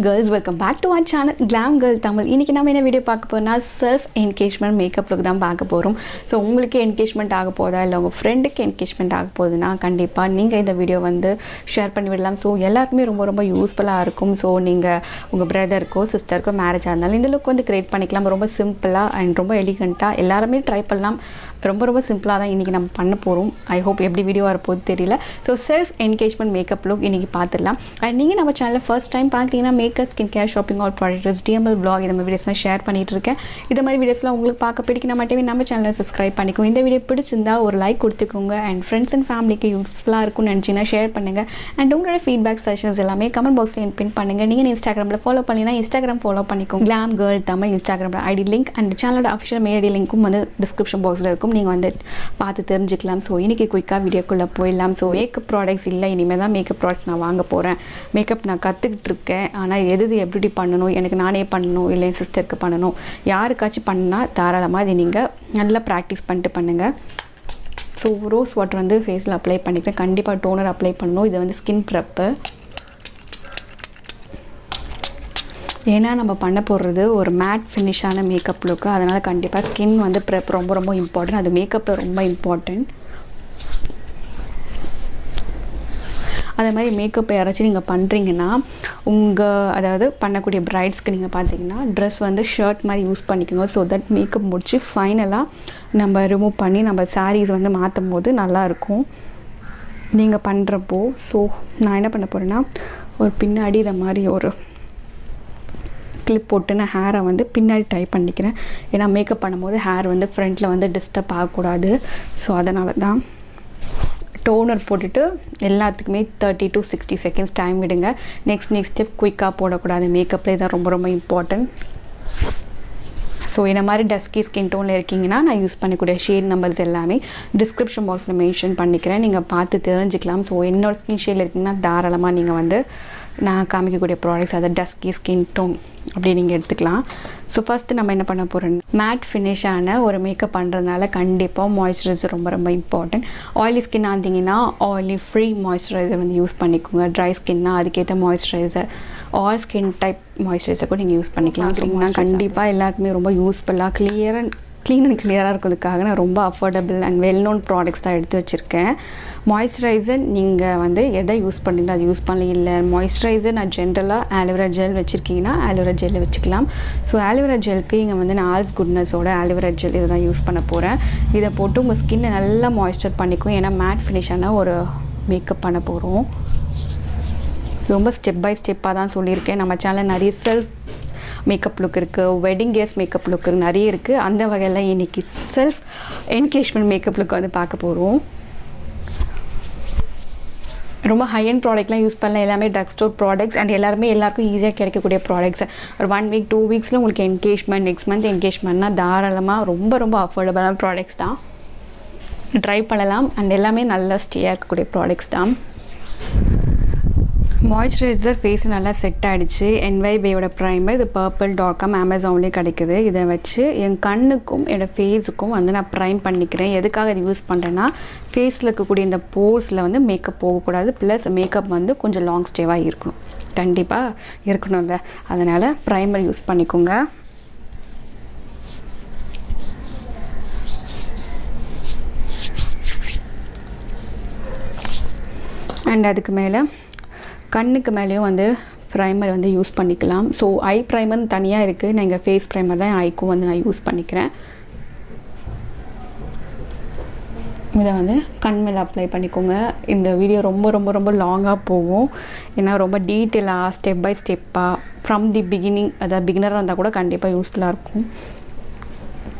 girls, welcome back to our channel Glam Girl Tamil. இன்னைக்கு நாம என்ன வீடியோ பார்க்க போறோம்னா self engagement makeup look தான் பார்க்க போறோம். சோ உங்களுக்கு engagement ஆக போதா இல்ல உங்க ஃப்ரெண்டுக்கு engagement ஆக போகுதுனா கண்டிப்பா நீங்க இந்த வீடியோ வந்து ஷேர் பண்ணி விடலாம். சோ எல்லாருக்குமே ரொம்ப யூஸ்ஃபுல்லா இருக்கும். சோ நீங்க உங்க பிரதர்க்கோ சிஸ்டர்க்கோ மேரேஜ் ஆனாலும் இந்த லுக் வந்து கிரியேட் பண்ணிக்கலாம். ரொம்ப சிம்பிளா and ரொம்ப எலிகண்டா எல்லாரும் ட்ரை பண்ணலாம். ரொம்ப சிம்பிளா தான் இன்னைக்கு நம்ம பண்ண போறோம். ஐ ஹோப் எப்படி வீடியோ வரப்போகுது தெரியல. So self engagement makeup look இன்னைக்கு பார்த்துடலாம். அண்ட் நீங்க நம்ம சேனலை ஃபர்ஸ்ட் டைம் பார்க்குறீங்கன்னா makeup skin care shopping all products DML vlog இந்த மாதிரி வீடியோஸ்லாம் ஷேர் பண்ணிட்டு இருக்கேன். இந்த மாதிரி வீடியோஸ்லாம் உங்களுக்கு பார்க்க பிடிக்கிற மட்டுமே நம்ம சேனலை சப்ஸ்கிரைப் பண்ணிக்கோங்க. இந்த வீடியோ பிடிச்சிருந்தா ஒரு லைக் கொடுத்துக்கோங்க. அண்ட் ஃப்ரெண்ட்ஸ் அண்ட் ஃபேமிலிக்கு யூஸ்ஃபுல்லாக இருக்கும்னு நினச்சிங்கன்னா ஷேர் பண்ணுங்கள். அண்ட் உங்களோட ஃபீட்பேக் செஷன்ஸ் எல்லாமே கமெண்ட் பாக்ஸில் பின் பண்ணுங்கள். நீங்கள் இன்ஸ்டாகிராமில் ஃபாலோ பண்ணினா இன்ஸ்டாகிராம் ஃபாலோ பண்ணிக்கோங்க. கிளாம் கேர்ள் தமிழ் இன்ஸ்டாகிராமில் ஐடி லிங்க் அண்ட் சேனலோட அஃபிஷியல் மெயில் ஐடி லிங்க்கும் வந்து டிஸ்கிரிப்ஷன் பாக்ஸில் இருக்கும். நீங்கள் வந்து பார்த்து தெரிஞ்சுக்கலாம். ஸோ இன்றைக்கி குயிக்காக வீடியோக்குள்ளே போயிடலாம். ஸோ மேக்கப் ப்ராடக்ட்ஸ் இல்லை, இனிமேல் தான் மேக்கப் ப்ராடக்ட்ஸ் நான் வாங்க போகிறேன். மேக்கப் நான் கற்றுக்கிட்டு இருக்கேன். ஆனால் எது எப்படி பண்ணணும், எனக்கு நானே பண்ணணும் இல்லை என் சிஸ்டருக்கு பண்ணணும், யாருக்காச்சும் பண்ணால் தாராளமாக இது நீங்கள் நல்லா ப்ராக்டிஸ் பண்ணிட்டு பண்ணுங்கள். ஸோ ரோஸ் வாட்டர் வந்து ஃபேஸில் அப்ளை பண்ணிக்கிறேன். கண்டிப்பாக டோனர் அப்ளை பண்ணணும். இது வந்து ஸ்கின் ப்ரெப்பு. ஏன்னா நம்ம பண்ண போடுறது ஒரு மேட் ஃபினிஷான மேக்கப் லுக்கு. அதனால் கண்டிப்பாக ஸ்கின் வந்து ப்ரெப் ரொம்ப இம்பார்ட்டன்ட். அது மேக்கப்பில் ரொம்ப இம்பார்ட்டன்ட். அதே மாதிரி மேக்கப் யாராச்சும் நீங்கள் பண்ணுறீங்கன்னா அதாவது பண்ணக்கூடிய பிரைட்ஸ்க்கு நீங்கள் பார்த்தீங்கன்னா ட்ரெஸ் வந்து ஷர்ட் மாதிரி யூஸ் பண்ணிக்கோங்க. ஸோ தட் மேக்கப் முடிச்சு ஃபைனலாக நம்ம ரிமூவ் பண்ணி நம்ம சாரீஸ் வந்து மாற்றும் போது நல்லாயிருக்கும் நீங்கள் பண்ணுறப்போ. ஸோ நான் என்ன பண்ண போகிறேன்னா ஒரு பின்னாடி இதை மாதிரி ஒரு கிளிப் போட்டு நான் ஹேரை வந்து பின்னாடி டை பண்ணிக்கிறேன். ஏன்னா மேக்கப் பண்ணும்போது ஹேர் வந்து ஃப்ரண்ட்டில் வந்து டிஸ்டர்ப் ஆகக்கூடாது. ஸோ அதனால தான் டோனர் போட்டுட்டு எல்லாத்துக்குமே 30 to 60 செகண்ட்ஸ் டைம் விடுங்க. நெக்ஸ்ட் ஸ்டெப் குயிக்காக போடக்கூடாது. மேக்கப்பில் தான் ரொம்ப இம்பார்ட்டன்ட். ஸோ இந்த மாதிரி டஸ்கி ஸ்கின் டோனில் இருக்கீங்கன்னா நான் யூஸ் பண்ணக்கூடிய ஷேட் நம்பர்ஸ் எல்லாமே டிஸ்கிரிப்ஷன் பாக்ஸில் மென்ஷன் பண்ணிக்கிறேன். நீங்கள் பார்த்து தெரிஞ்சுக்கலாம். ஸோ என்னோட ஸ்கின் ஷேடில் இருக்கீங்கன்னா தாராளமாக நீங்கள் வந்து நான் காமிக்கக்கூடிய ப்ராடக்ட்ஸ் அதை டஸ்கி ஸ்கின் டோன் அப்படி நீங்கள் எடுத்துக்கலாம். ஸோ ஃபஸ்ட்டு நம்ம என்ன பண்ண போகிறோம், மேட் ஃபினிஷான ஒரு மேக்கப் பண்ணுறதுனால கண்டிப்பாக மாய்ஸ்சரைசர் ரொம்ப இம்பார்ட்டன்ட். ஆயிலி ஸ்கின்னாக இருந்தீங்கன்னா ஆயிலி ஃப்ரீ மாய்ஸ்சரைசர் வந்து யூஸ் பண்ணிக்கோங்க. ட்ரை ஸ்கின்னா அதுக்கேற்ற moisturiser all skin type moisturiser கூட நீங்கள் யூஸ் பண்ணிக்கலாம். அப்படின்னா கண்டிப்பாக எல்லாருக்குமே ரொம்ப யூஸ்ஃபுல்லாக க்ளீன் அண்ட் கிளியராக இருக்கிறதுக்காக நான் ரொம்ப affordable and well known products தான் எடுத்து வச்சுருக்கேன். மாய்ஸ்சரைசர் நீங்கள் வந்து எதை யூஸ் பண்ணுறீங்களோ அது யூஸ் பண்ணல. இல்லை மாய்ஸ்சரைசர் நான் ஜென்ரலாக ஆலோவேரா ஜெல் வச்சுருக்கீங்கன்னா ஆலோவேரா ஜெல்லை வச்சுக்கலாம். ஸோ ஆலோவேரா ஜெல்க்கு இங்கே வந்து நான் ஆல்ஸ் குட்னஸோட ஆலோவேரா ஜெல் இதை தான் யூஸ் பண்ண போகிறேன். இதை போட்டு உங்கள் ஸ்கின்னை நல்லா மாய்ஸ்சர் பண்ணிக்கும். ஏன்னா மேட் ஃபினிஷான ஒரு மேக்கப் பண்ண போகிறோம். ரொம்ப ஸ்டெப் பை ஸ்டெப்பாக தான் சொல்லியிருக்கேன். நம்ம சேனலில் நிறைய செல்ஃப் மேக்கப் லுக் இருக்குது, வெட்டிங் கேர்ஸ் மேக்கப் லுக் நிறைய இருக்குது. அந்த வகையில் இன்றைக்கி செல்ஃப் என்கேஜ்மெண்ட் மேக்கப் லுக் வந்து பார்க்க போகிறோம். ரொம்ப ஹை அண்ட் ப்ராடக்ட்லாம் யூஸ் பண்ணலாம். எல்லாமே ட்ரக் ஸ்டோர் ப்ராடக்ட்ஸ் அண்ட் எல்லாருக்கும் ஈஸியாக கிடைக்கக்கூடிய ப்ராடக்ட்ஸ். ஒரு 1 week 2 weeksல உங்களுக்கு என்கேஜ்மெண்ட், நெக்ஸ்ட் மந்த் என்கேஜ்மெண்ட்னா தாராளமாக ரொம்ப அஃபோர்டபுளான ப்ராடக்ட்ஸ் தான். ட்ரை பண்ணலாம் அண்ட் எல்லாமே நல்லா ஸ்டேயாக இருக்கக்கூடிய ப்ராடக்ட்ஸ் தான். மாய்ஸ்சரைசர் ஃபேஸ் நல்லா செட் ஆகிடுச்சு. Nybaeயோட ப்ரைமர் இது purple.com அமேசான்லேயே கிடைக்குது. இதை வச்சு என் கண்ணுக்கும் என்னோடய ஃபேஸுக்கும் வந்து நான் ப்ரைம் பண்ணிக்கிறேன். எதுக்காக இது யூஸ் பண்ணுறேன்னா ஃபேஸில் இருக்கக்கூடிய இந்த போர்ஸில் வந்து மேக்கப் போகக்கூடாது. ப்ளஸ் மேக்கப் வந்து கொஞ்சம் லாங் ஸ்டேவாக இருக்கணும், கண்டிப்பாக இருக்கணுங்க. அதனால் ப்ரைமர் யூஸ் பண்ணிக்கோங்க. அண்ட் அதுக்கு மேலே கண்ணுக்கு மேலேயும் வந்து ப்ரைமர் வந்து யூஸ் பண்ணிக்கலாம். ஸோ ஐ ப்ரைமர் தனியாக இருக்குது. நான் இங்கே ஃபேஸ் ப்ரைமர் தான் ஐக்கும் வந்து நான் யூஸ் பண்ணிக்கிறேன். இதை வந்து கண் மேலே அப்ளை பண்ணிக்கோங்க. இந்த வீடியோ ரொம்ப லாங்காக போகும். ஏன்னா ரொம்ப டீட்டெயிலாக ஸ்டெப் பை ஸ்டெப்பாக ஃப்ரம் தி பிகினிங், அதாவது பிகினராக இருந்தால் கூட கண்டிப்பாக யூஸ்ஃபுல்லாக இருக்கும்.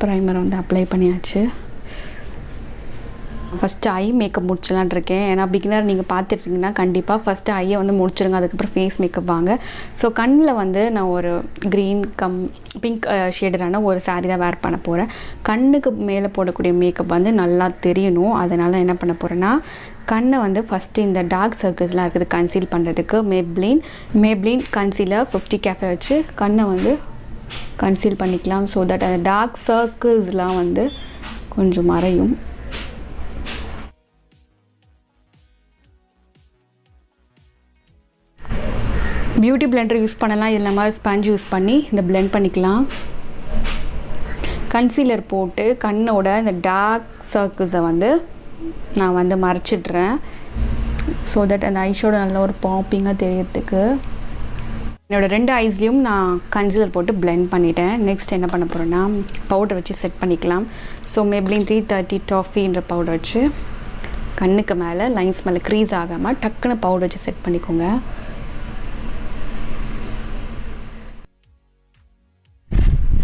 ப்ரைமரை வந்து அப்ளை பண்ணியாச்சு. ஃபஸ்ட்டு ஐ மேக்கப் முடிச்சலான் இருக்கேன். ஏன்னா பிகினர் நீங்கள் பார்த்துட்டிங்கன்னா கண்டிப்பாக ஃபஸ்ட்டு ஐயை வந்து முடிச்சிருங்க, அதுக்கப்புறம் ஃபேஸ் மேக்கப் வாங்க. ஸோ கண்ணில் வந்து நான் ஒரு க்ரீன் பிங்க் ஷேடரான ஒரு சாரீ தான் வேர் பண்ண போகிறேன். கண்ணுக்கு மேலே போடக்கூடிய மேக்கப் வந்து நல்லா தெரியணும். அதனால் என்ன பண்ண போகிறேன்னா கண்ணை வந்து ஃபஸ்ட்டு இந்த டார்க் சர்க்கிள்ஸ்லாம் இருக்குது கன்சீல் பண்ணுறதுக்கு மேப்ளின் கன்சீலர் 50 கேஃபே வச்சு கண்ணை வந்து கன்சீல் பண்ணிக்கலாம். ஸோ தட் அந்த டார்க் சர்க்கிள்ஸ்லாம் வந்து கொஞ்சம் மறையும். பியூட்டி பிளெண்டர் யூஸ் பண்ணலாம், இல்லை மாதிரி ஸ்பஞ்ச் யூஸ் பண்ணி இந்த பிளெண்ட் பண்ணிக்கலாம். கன்சீலர் போட்டு கண்ணோட இந்த டார்க் சர்க்கிள்ஸை வந்து நான் வந்து மறைச்சிட்றேன். ஸோ தட் அந்த ஐஷோட நல்ல ஒரு பாப்பிங்காக தெரியறதுக்கு. என்னோடய 2 ஐஸ்லேயும் நான் கன்சீலர் போட்டு பிளெண்ட் பண்ணிட்டேன். நெக்ஸ்ட் என்ன பண்ண போகிறேன்னா பவுடர் வச்சு செட் பண்ணிக்கலாம். ஸோ Maybelline 330 toffeeன்ற பவுடர் வச்சு கண்ணுக்கு மேலே லைன்ஸ் மேலே க்ரீஸ் ஆகாமல் டக்குன்னு பவுடர் வச்சு செட் பண்ணிக்கோங்க.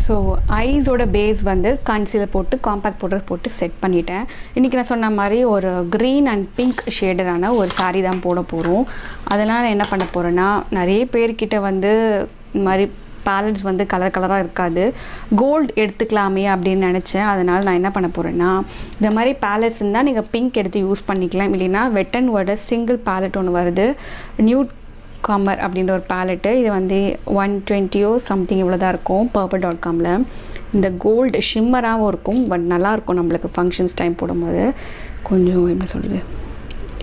ஸோ ஐஸோட பேஸ் வந்து கன்சீலர் போட்டு காம்பேக்ட் பவுடர் போட்டு செட் பண்ணிட்டேன். இன்றைக்கி நான் சொன்ன மாதிரி ஒரு க்ரீன் அண்ட் பிங்க் ஷேடரான ஒரு சாரீ தான் போட போகிறோம். அதனால் நான் என்ன பண்ண போகிறேன்னா, நிறைய பேர்கிட்ட வந்து இந்த மாதிரி பேலட்ஸ் வந்து கலர் கலராக இருக்காது, கோல்டு எடுத்துக்கலாமே அப்படின்னு நினச்சேன். அதனால் நான் என்ன பண்ண போகிறேன்னா, இந்த மாதிரி பேலட்ஸ் இருந்தால் நீங்கள் பிங்க் எடுத்து யூஸ் பண்ணிக்கலாம். இல்லைன்னா wet and word single palette ஒன்று வருது, நியூட் காமர் அப்படின்ற ஒரு பேலட்டு. இது வந்து 120 சம்திங் இவ்வளோ தான் இருக்கும் purple.comல. இந்த கோல்டு ஷிம்மராகவும் இருக்கும், பட் நல்லாயிருக்கும் நம்மளுக்கு ஃபங்க்ஷன்ஸ் டைம் போடும்போது. கொஞ்சம் என்ன சொல்கிறது,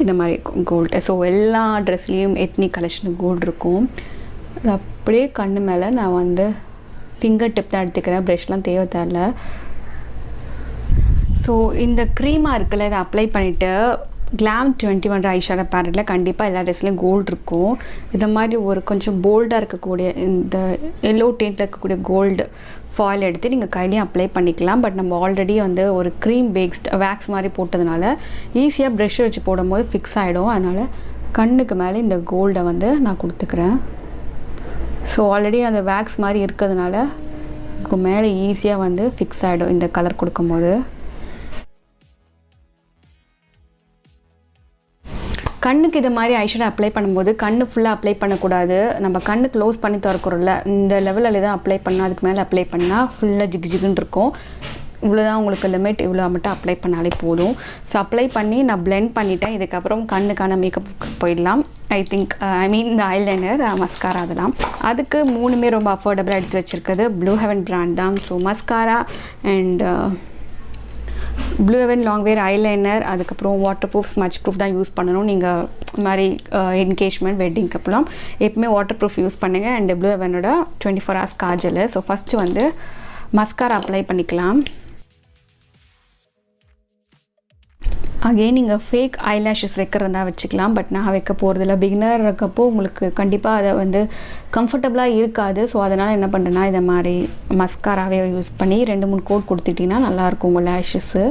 இந்த மாதிரி இருக்கும் கோல்டு. ஸோ எல்லா ட்ரெஸ்லேயும் எத்னிக் கலெக்ஷன் கோல்டு இருக்கும். அது அப்படியே கண்ணு மேலே நான் வந்து ஃபிங்கர் டிப் தான் எடுத்துக்கிறேன், ப்ரெஷ்லாம் தேவையில்லை. ஸோ இந்த க்ரீமாக இருக்குல்ல, இதை அப்ளை பண்ணிவிட்டு Glam 21 ஐஷேடோ பேலட்டில் கண்டிப்பாக எல்லா ட்ரெஸ்லேயும் கோல்டு இருக்கும். இந்த மாதிரி ஒரு கொஞ்சம் போல்டாக இருக்கக்கூடிய இந்த எல்லோ டேண்ட்டில் இருக்கக்கூடிய கோல்டு ஃபாயில் எடுத்து நீங்கள் கையிலையும் அப்ளை பண்ணிக்கலாம். பட் நம்ம ஆல்ரெடி வந்து ஒரு க்ரீம் பேஸ்ட் வேக்ஸ் மாதிரி போட்டதுனால ஈஸியாக ப்ரெஷ்ஷை வச்சு போடும்போது ஃபிக்ஸ் ஆகிடும். அதனால் கண்ணுக்கு மேலே இந்த கோல்டை வந்து நான் கொடுத்துக்கிறேன். ஸோ ஆல்ரெடி அந்த வேக்ஸ் மாதிரி இருக்கிறதுனால இதுக்கு மேலே ஈஸியாக வந்து ஃபிக்ஸ் ஆகிடும் இந்த கலர் கொடுக்கும்போது. கண்ணுக்கு இது மாதிரி ஐஷேடோ அப்ளை பண்ணும்போது கண்ணு ஃபுல்லாக அப்ளை பண்ணக்கூடாது. நம்ம கண்ணு க்ளோஸ் பண்ணி திறக்கிறோம்ல, இந்த லெவலில் தான் அப்ளை பண்ணால், அதுக்கு மேலே அப்ளை பண்ணால் ஃபுல்லாக ஜிகுன்னு இருக்கும். இவ்வளோதான் உங்களுக்கு லிமிட், இவ்வளோ மட்டும் அப்ளை பண்ணாலே போதும். ஸோ அப்ளை பண்ணி நான் பிளெண்ட் பண்ணிட்டேன். இதுக்கப்புறம் கண்ணுக்கான மேக்கப் போயிடலாம். ஐ மீன் இந்த ஐலைனர், மஸ்காரா அதெல்லாம். அதுக்கு 3மே ரொம்ப அஃபோர்டபுளாக எடுத்து வச்சுருக்குது ப்ளூ ஹெவன் பிராண்ட் தான். So mascara and blue heaven long wear eyeliner, அதுக்கப்புறம் வாட்டர் ப்ரூஃப் ஸ்மச் ப்ரூஃப் தான் யூஸ் பண்ணணும். நீங்கள் இந்த மாதிரி என்கேஜ்மெண்ட் வெட்டிங்க்கு அப்பலாம் எப்பவுமே வாட்டர் ப்ரூஃப் யூஸ் பண்ணுங்கள். அண்ட் ப்ளூ ஹெவனோட 24 hours காஜல். ஸோ ஃபஸ்ட்டு வந்து மஸ்காரா அப்ளை பண்ணிக்கலாம். அகெயின் நீங்கள் ஃபேக் ஐலாஷஸ் வைக்கிறதா வச்சுக்கலாம், பட் நான் வைக்க போகிறதில்ல. பிகினர் இருக்கப்போ உங்களுக்கு கண்டிப்பாக அதை வந்து கம்ஃபர்டபுளாக இருக்காது. ஸோ அதனால் என்ன பண்ணுறேன்னா, இதை மாதிரி மஸ்காராவே யூஸ் பண்ணி 2-3 கோட் கொடுத்துட்டிங்கன்னா நல்லாயிருக்கும் உங்கள் லேஷஸ்ஸு.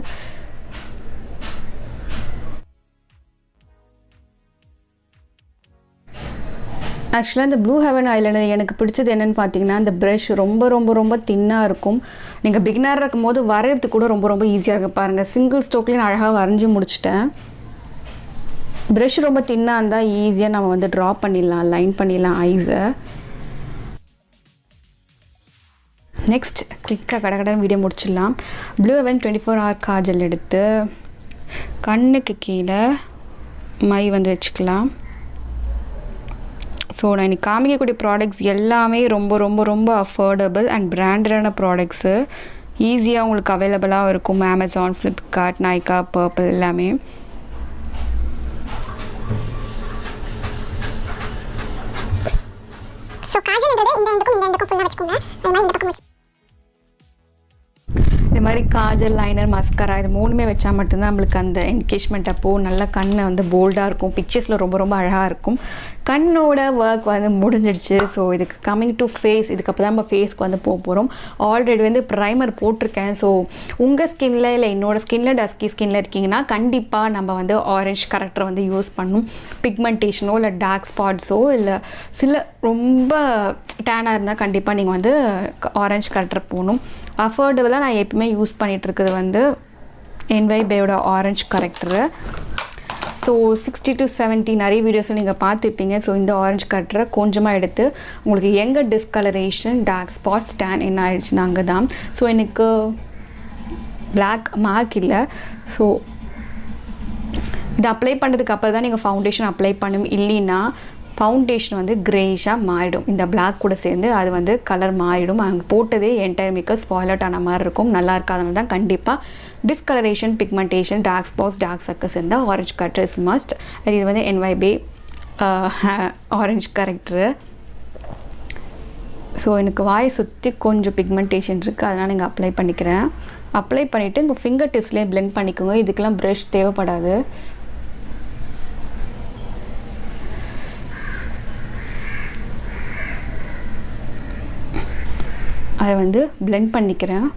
ஆக்சுவலாக இந்த ப்ளூ ஹெவன் ஐலைனர் எனக்கு பிடிச்சது என்னென்னு பார்த்தீங்கன்னா, இந்த ப்ரஷ் ரொம்ப ரொம்ப ரொம்ப தின்னாக இருக்கும். நீங்கள் பிகினராக இருக்கும் போது வரைகிறதுக்கு கூட ரொம்ப ரொம்ப ஈஸியாக இருக்குது. பாருங்கள், சிங்கிள் ஸ்ட்ரோக்லேயும் அழகாக வரைஞ்சி முடிச்சிட்டேன். ப்ரஷ் ரொம்ப தின்னாக இருந்தால் ஈஸியாக நம்ம வந்து ட்ரா பண்ணிடலாம், லைன் பண்ணிடலாம் ஐஸை. நெக்ஸ்ட் குயிக்காக கடகடன் வீடியோ முடிச்சிடலாம். ப்ளூ ஹெவன் 24 hour காஜல் எடுத்து கண்ணுக்கு கீழே மை வந்து வச்சுக்கலாம். ஸோ நான் இன்றைக்கி காமிக்கக்கூடிய ப்ராடக்ட்ஸ் எல்லாமே ரொம்ப ரொம்ப ரொம்ப அஃபோர்டபுள் அண்ட் பிராண்டடான ப்ராடக்ட்ஸு. ஈஸியாக உங்களுக்கு அவைலபிளாக இருக்கும். அமேசான், ஃப்ளிப்கார்ட், நைகா, பர்பிள் எல்லாமே. ஸோ காஜல்ன்றது இந்த எண்டுக்கும் ஃபுல்லாக வச்சுக்கோங்க. அது மாதிரி இந்த பக்கம் வச்சு இந்த மாதிரி காஜல், லைனர், மஸ்காரா இது 3மே வச்சா மட்டும்தான் நம்மளுக்கு அந்த என்கேஜ்மெண்ட் அப்போது நல்லா கண்ணை வந்து போல்டாக இருக்கும். பிக்சர்ஸில் ரொம்ப ரொம்ப அழகாக இருக்கும். கண்ணோட ஒர்க் வந்து முடிஞ்சிடுச்சு. ஸோ இதுக்கு கம்மிங் டு ஃபேஸ், இதுக்கப்புறம் தான் நம்ம ஃபேஸ்க்கு வந்து போக போகிறோம். ஆல்ரெடி வந்து ப்ரைமர் போட்டிருக்கேன். ஸோ உங்கள் ஸ்கின்னில் இல்லை என்னோடய ஸ்கின்னில் டஸ்கி ஸ்கின்னில் இருக்கீங்கன்னா கண்டிப்பாக நம்ம வந்து ஆரஞ்ச் கரெக்டர் வந்து யூஸ் பண்ணணும். பிக்மெண்டேஷனோ இல்லை டார்க் ஸ்பாட்ஸோ இல்லை சில ரொம்ப டேனாக இருந்தால் கண்டிப்பாக நீங்கள் வந்து ஆரஞ்ச் கரெக்டர் போகணும். அஃபோர்டபுளாக நான் எப்பவுமே யூஸ் பண்ணிகிட்ருக்குது வந்து Nybaeயோட ஆரஞ்ச் கரெக்டரு. ஸோ 60 to 70 நிறைய வீடியோஸில் நீங்கள் பார்த்துருப்பீங்க. ஸோ இந்த ஆரஞ்ச் கரெக்டரை கொஞ்சமாக எடுத்து உங்களுக்கு எங்கே டிஸ்கலரேஷன், டார்க் ஸ்பாட்ஸ், டேன் என்ன ஆயிடுச்சுன்னா அங்கே தான். ஸோ எனக்கு பிளாக் மார்க் இல்லை. ஸோ இது அப்ளை பண்ணுறதுக்கு அப்புறம் தான் நீங்கள் ஃபவுண்டேஷன் அப்ளை பண்ணணும். இல்லைன்னா ஃபவுண்டேஷன் வந்து கிரேஷாக மாறிடும். இந்த பிளாக் கூட சேர்ந்து அது வந்து கலர் மாறிடும். அங்கே போட்டதே என்டையர் மேக்கப் ஸ்பாயில் அவுட் ஆன மாதிரி இருக்கும். நல்லா இருக்காதவங்க தான் கண்டிப்பாக discoloration, pigmentation, dark spots, dark circles இருந்தால் ஆரஞ்ச் கரெக்டர் இஸ் மஸ்ட். இது வந்து Nybae ஆரஞ்ச் கரெக்டரு. ஸோ எனக்கு வாயை சுற்றி கொஞ்சம் பிக்மெண்டேஷன் இருக்குது, அதனால் நீங்கள் அப்ளை பண்ணிக்கிறேன். அப்ளை பண்ணிவிட்டு உங்கள் ஃபிங்கர் டிப்ஸ்லேயே பிளெண்ட் பண்ணிக்கோங்க. இதுக்கெல்லாம் ப்ரஷ் தேவைப்படாது. அதை வந்து பிளெண்ட் பண்ணிக்கிறேன்.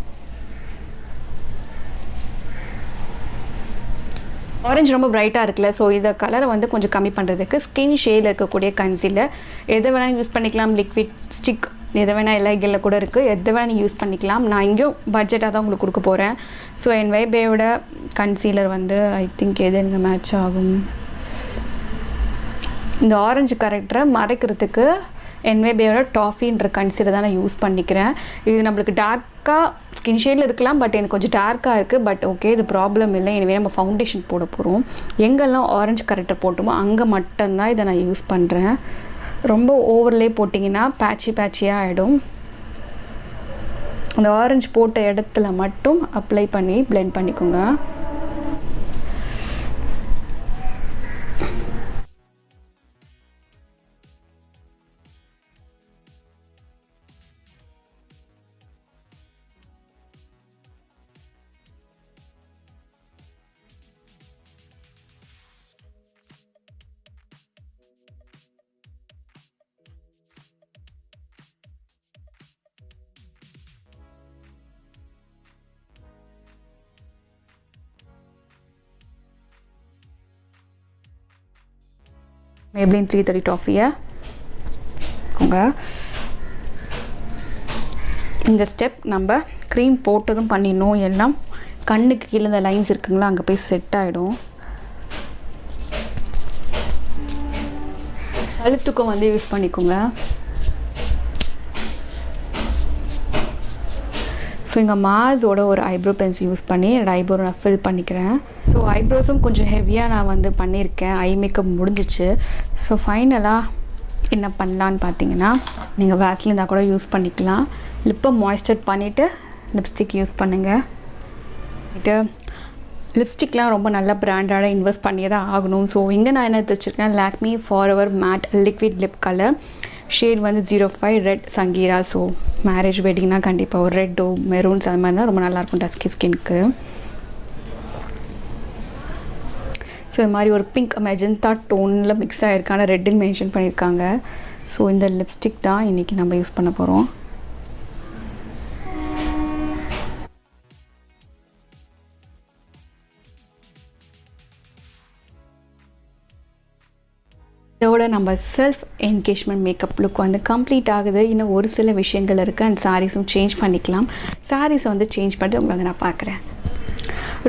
ஆரஞ்சு ரொம்ப பிரைட்டாக இருக்குல்ல, ஸோ இதை கலரை வந்து கொஞ்சம் கம்மி பண்ணுறதுக்கு ஸ்கின் ஷேடில் இருக்கக்கூடிய கன்சீலர் எதை வேணாலும் யூஸ் பண்ணிக்கலாம். லிக்விட் ஸ்டிக் எதை வேணால் எல்லைகளில் கூட இருக்குது, எதை வேணால் நீங்கள் யூஸ் பண்ணிக்கலாம். நான் இங்கேயும் பட்ஜெட்டாக தான் உங்களுக்கு கொடுக்க போகிறேன். ஸோ Nybaeயோட கன்சீலர் வந்து ஐ திங்க் எது எனக்கு மேட்ச் ஆகும். இந்த ஆரஞ்சு கரெக்டரை மறைக்கிறதுக்கு Nybaeயோட toffeeன்ற கன்சீலர் தான் நான் யூஸ் பண்ணிக்கிறேன். இது நம்மளுக்கு டார்க்காக ஸ்கின் ஷேடில் இருக்கலாம், பட் எனக்கு கொஞ்சம் டார்க்காக இருக்குது. பட் ஓகே, இது ப்ராப்ளம் இல்லை. எனவே நம்ம ஃபவுண்டேஷன் போட போகிறோம். எங்கெல்லாம் ஆரஞ்சு கரெக்டர் போட்டோமோ அங்கே மட்டும்தான் இதை நான் யூஸ் பண்ணுறேன். ரொம்ப ஓவர்லே போட்டிங்கன்னா பேட்சியாக ஆகிடும். அந்த ஆரஞ்சு போட்ட இடத்துல மட்டும் அப்ளை பண்ணி பிளெண்ட் பண்ணிக்கோங்க. Maybelline 330 toffee இந்த ஸ்டெப் நம்ம க்ரீம் போட்டதும் பண்ணிடணும். எல்லாம் கண்ணுக்கு கீழே இந்த லைன்ஸ் இருக்குங்களா, அங்கே போய் செட் ஆகிடும். கழுத்துக்கும் வந்து யூஸ் பண்ணிக்கோங்க. ஸோ இங்கே மாஸோட ஒரு ஐப்ரோ பென்சில் யூஸ் பண்ணி என்னோட ஐப்ரோ நான் ஃபில் பண்ணிக்கிறேன். ஸோ ஐப்ரோஸும் கொஞ்சம் ஹெவியாக நான் வந்து பண்ணியிருக்கேன். ஐ மேக்கப் முடிஞ்சிச்சு. ஸோ ஃபைனலாக என்ன பண்ணலான்னு பார்த்தீங்கன்னா, நீங்கள் வேஸ்லின் இருந்தால் கூட யூஸ் பண்ணிக்கலாம். லிப்பை மாய்ஸ்சர் பண்ணிவிட்டு லிப்ஸ்டிக் யூஸ் பண்ணுங்கள். லிப்ஸ்டிக்லாம் ரொம்ப நல்ல பிராண்டடாக இன்வெஸ்ட் பண்ணியே தான் ஆகணும். ஸோ இங்கே நான் என்ன எடுத்து வச்சுருக்கேன், Lakme forever mat liquid lip colour, shade வந்து 05 ரெட் சங்கீரா. ஸோ மேரேஜ் வெட்டிங்னா கண்டிப்பாக ஒரு ரெட்டோ மெரூன்ஸ் அது மாதிரி தான் ரொம்ப நல்லாயிருக்கும் டஸ்கி ஸ்கின்க்கு. ஸோ இது மாதிரி ஒரு பிங்க் மெஜந்தா டோனில் மிக்ஸ் ஆகிருக்கு, ஆனால் ரெட்டுன்னு மென்ஷன் பண்ணியிருக்காங்க. ஸோ இந்த லிப்ஸ்டிக் தான் இன்றைக்கி நம்ம யூஸ் பண்ண போகிறோம். இதோட நம்ம செல்ஃப் என்கேஜ்மெண்ட் மேக்கப் லுக் வந்து கம்ப்ளீட் ஆகுது. இன்னும் ஒரு சில விஷயங்கள் இருக்குது. அண்ட் சாரீஸும் சேஞ்ச் பண்ணிக்கலாம். சாரீஸை வந்து சேஞ்ச் பண்ணிட்டு உங்களை வந்து நான் பார்க்குறேன்.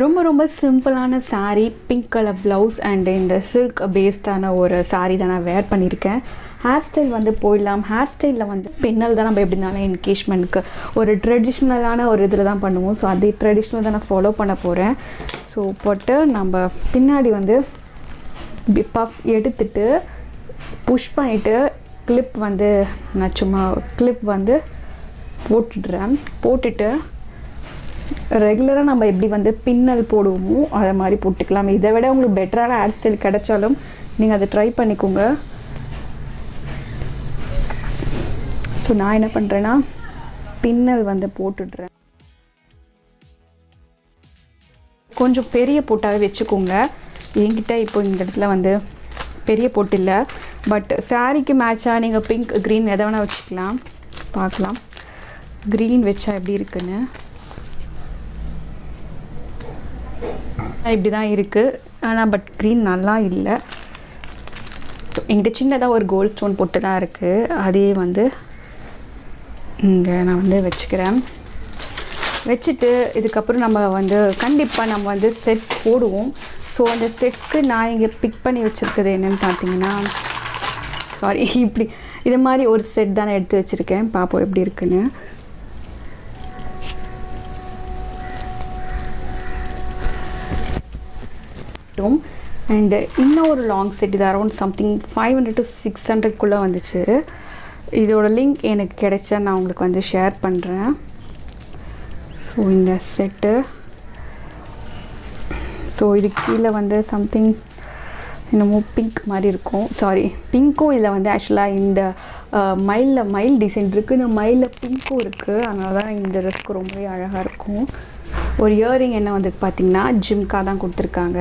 ரொம்ப ரொம்ப சிம்பிளான sari, pink colour blouse and இந்த சில்க் பேஸ்டான ஒரு சாரீ தான் நான் வேர் பண்ணியிருக்கேன். ஹேர் ஸ்டைல் வந்து போயிடலாம். ஹேர் ஸ்டைலில் வந்து பின்னல் தான் நம்ம எப்படினாலும் என்கேஜ்மெண்ட்க்கு ஒரு ட்ரெடிஷ்னலான ஒரு இதில் தான் பண்ணுவோம். ஸோ அதே ட்ரெடிஷ்னல் தான் நான் ஃபாலோ பண்ண போகிறேன். ஸோ போட்டு நம்ம பின்னாடி வந்து பஃப் எடுத்துட்டு புஷ் பண்ணிவிட்டு கிளிப் வந்து நான் சும்மா கிளிப் வந்து போட்டுட்டு ரெகுலராக நம்ம எப்படி வந்து பின்னல் போடுவோமோ அதை மாதிரி போட்டுக்கலாம். இதை விட உங்களுக்கு பெட்டரான ஹேர் ஸ்டைல் கிடைச்சாலும் நீங்கள் அதை ட்ரை பண்ணிக்கோங்க. ஸோ நான் என்ன பண்ணுறேன்னா பின்னல் வந்து போட்டுடுறேன். கொஞ்சம் பெரிய போட்டாவே வச்சுக்கோங்க. என்கிட்ட இப்போ இந்த இடத்துல வந்து பெரிய போட்டு இல்லை, பட் சாரீக்கு மேட்சாக நீங்கள் பிங்க் க்ரீன் எதை வேணால் வச்சுக்கலாம். பார்க்கலாம் க்ரீன் வச்சா எப்படி இருக்குன்னு. இப்படி தான் இருக்குது, ஆனால் பட் க்ரீன் நல்லா இல்லை. என்கிட்ட சின்னதாக ஒரு கோல்ட் ஸ்டோன் போட்டு தான் இருக்குது. அதே வந்து இங்கே நான் வந்து வச்சுக்கிறேன். வச்சுட்டு இதுக்கப்புறம் நம்ம வந்து கண்டிப்பாக நம்ம வந்து செட்ஸ் போடுவோம். ஸோ அந்த செட்ஸ்க்கு நான் இங்கே பிக் பண்ணி வச்சுருக்கிறது என்னென்னு பார்த்தீங்கன்னா, சாரி இப்படி இது மாதிரி ஒரு செட் தான் நான் எடுத்து வச்சுருக்கேன். பார்ப்போம் எப்படி இருக்குன்னு. அண்டு இன்னும் ஒரு லாங் செட், இது அரௌண்ட் சம்திங் 500 to 600 வந்துச்சு. இதோட லிங்க் எனக்கு கிடைச்சா நான் உங்களுக்கு வந்து ஷேர் பண்ணுறேன். ஸோ இந்த செட்டு, ஸோ இது கீழே வந்து சம்திங் என்னமோ பிங்க் மாதிரி இருக்கும். சாரி, பிங்க்கும் இதில் வந்து ஆக்சுவலாக இந்த மயில் டிசைன் இருக்குது, இந்த மயிலில் பிங்க்கும் இருக்குது. அதனால தான் இந்த ட்ரெஸ்க்கு ரொம்பவே அழகாக இருக்கும். ஒரு இயரிங் என்ன வந்து பார்த்திங்கன்னா ஜிம்கா தான் கொடுத்துருக்காங்க.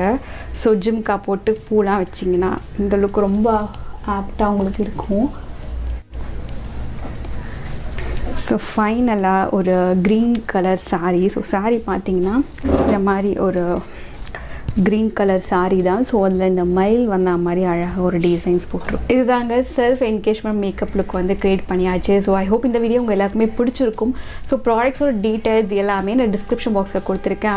ஸோ ஜிம்கா போட்டு பூலாம் வச்சிங்கன்னா இந்த லுக் ரொம்ப ஆப்டாக உங்களுக்கு இருக்கும். ஸோ ஃபைனலாக ஒரு green colour sari. So sari பார்த்திங்கன்னா இந்த மாதிரி ஒரு க்ரீன் கலர் சாரீ தான். ஸோ அதில் இந்த மயில் வந்த மாதிரி அழகாக ஒரு டிசைன்ஸ் போட்டிருக்கும். இதுதாங்க செல்ஃப் என்கேஜ்மெண்ட் மேக்கப் லுக் வந்து க்ரியேட் பண்ணியாச்சு. ஸோ ஐ ஹோப் இந்த வீடியோ உங்கள் எல்லாருக்குமே பிடிச்சிருக்கும். ஸோ ப்ராடக்ட்ஸோட டீட்டெயில்ஸ் எல்லாமே நான் டிஸ்கிரிப்ஷன் பாக்ஸில் கொடுத்துருக்கேன்.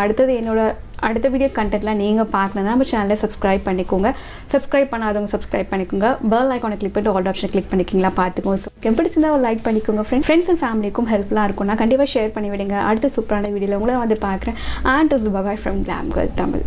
அடுத்த வீடியோ கண்டென்ட்லாம் நீங்கள் பார்க்கலன்னா நம்ம சேனலை சப்ஸ்கிரைப் பண்ணிக்கோங்க. சப்ஸ்கிரைப் பண்ணாதவங்க சப்ஸ்கிரைப் பண்ணிக்கோங்க. பெல் ஐக்கானை கிளிக் பண்ணிட்டு ஆல் ஆப்ஷன் கிளிக் பண்ணிக்கிங்களா பார்த்துக்கோங்க. ஸோ பிடிச்சிருந்தா ஒரு லைக் பண்ணிக்கோங்க. ஃப்ரெண்ட்ஸ் அண்ட் ஃபேமிலிக்கும் ஹெல்ப்ஃபுல்லாக இருக்கும்னா கண்டிப்பாக ஷேர் பண்ணி விடுங்க. அடுத்த சூப்பரான வீடியோவில் உங்களை வந்து பார்க்குறேன். And is bye bye from glam girl Tamil.